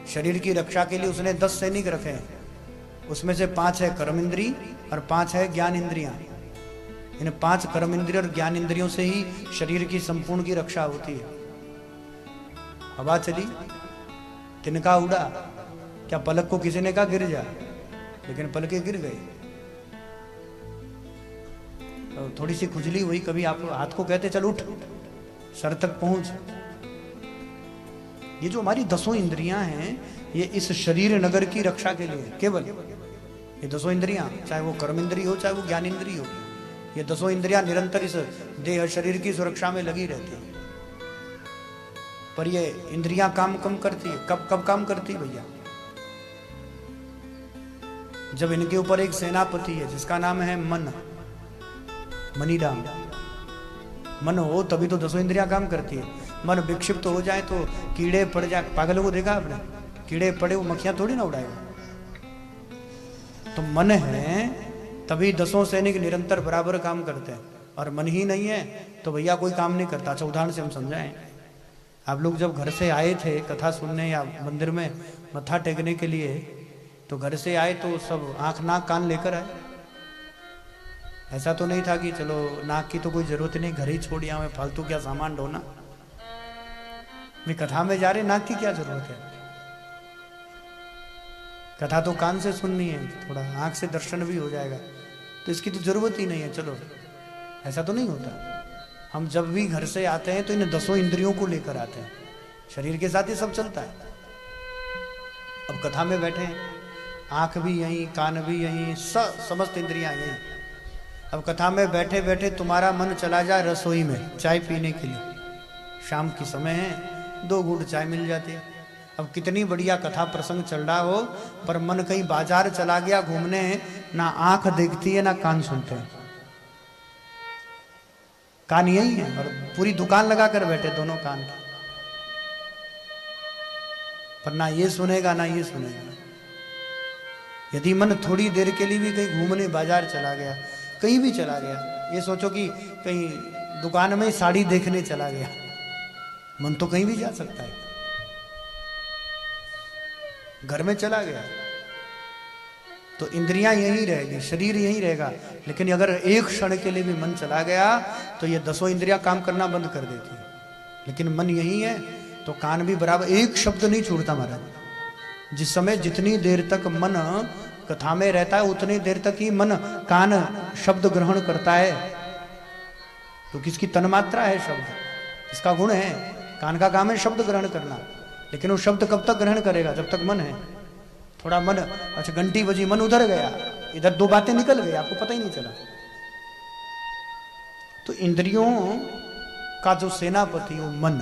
शरीर की रक्षा के लिए उसने 10 सैनिक रखे हैं। उसमें से 5 है कर्म इंद्री और 5 है ज्ञान इंद्रियां। इन 5 कर्म इंद्रिय और ज्ञान इंद्रियों से ही शरीर की संपूर्ण की रक्षा होती है। हवा चली, तिनका उड़ा, क्या पलक को किसी ने कहा गिर जा, लेकिन पलके गिर गए। तो थोड़ी सी खुजली हुई, कभी आप हाथ को कहते चल उठ, सर तक पहुंच। ये जो हमारी 10 इंद्रियां हैं, ये इस शरीर नगर की रक्षा के लिए केवल ये 10 इंद्रियां, चाहे वो कर्म इंद्रिय हो चाहे वो ज्ञान इंद्रिय हो, ये 10 इंद्रियां निरंतर इस देह शरीर की सुरक्षा में लगी रहती है। पर ये इंद्रियां काम कम करती है। कब काम करती है भैया? जब इनके ऊपर एक सेनापति है जिसका नाम है मन, मनीराम। मन हो तभी तो 10 इंद्रियां काम करती है। मन विक्षिप्त हो जाए तो कीड़े पड़ जाए। पागलों को देखा आपने? कीड़े पड़े वो मक्खियां थोड़ी ना उड़ाएगा। तो मन है तभी 10 सैनिक निरंतर बराबर काम करते हैं। और मन ही नहीं है तो भैया कोई काम नहीं करता। अच्छा उदाहरण से हम समझाएं। आप लोग जब घर से आए थे कथा सुनने या मंदिर में मत्था टेकने के लिए, तो घर से आए तो सब आंख नाक कान लेकर आए। ऐसा तो नहीं था कि चलो नाक की तो कोई जरूरत नहीं, घर ही छोड़ यहाँ में फालतू क्या सामान ढोना। मैं कथा में जा रहे, नाक की क्या जरूरत है? कथा तो कान से सुननी है, थोड़ा आंख से दर्शन भी हो जाएगा, तो इसकी तो जरूरत ही नहीं है। चलो ऐसा तो नहीं होता। हम जब भी घर से आते हैं तो इन 10 इंद्रियों को लेकर आते हैं। शरीर के साथ ही सब चलता है। अब कथा में बैठे हैं, आंख भी यहीं, कान भी यहीं, समस्त इंद्रियां यहीं। अब कथा में बैठे बैठे तुम्हारा मन चला जाए रसोई में चाय पीने के लिए। शाम की समय है, 2 घूंट चाय मिल जाती है। अब कितनी बढ़िया कथा प्रसंग चल रहा हो, पर मन कहीं बाजार चला गया घूमने, ना आंख देखती है ना कान सुनते हैं। कान यही है और पूरी दुकान लगा कर बैठे दोनों कान की, पर ना ये सुनेगा ना ये सुनेगा। यदि मन थोड़ी देर के लिए भी कहीं घूमने बाजार चला गया, कहीं भी चला गया, ये सोचो कि कहीं दुकान में साड़ी देखने चला गया, मन तो कहीं भी जा सकता है। घर में चला गया तो इंद्रियां यहीं रहेगी, शरीर यहीं रहेगा, लेकिन अगर एक क्षण के लिए भी मन चला गया तो ये 10 इंद्रियां काम करना बंद कर देती है। लेकिन मन यहीं है तो कान भी बराबर, एक शब्द नहीं छूटता महाराज। जिस समय जितनी देर तक मन कथा में रहता है उतनी देर तक ही मन कान शब्द ग्रहण करता है, क्योंकि इसकी तन्मात्रा है शब्द, इसका गुण है। कान का काम है शब्द ग्रहण करना, लेकिन वो शब्द कब तक ग्रहण करेगा? जब तक मन है। थोड़ा मन, अच्छा घंटी बजी, मन उधर गया, इधर 2 बातें निकल गई, आपको पता ही नहीं चला। तो इंद्रियों का जो सेनापति वो मन,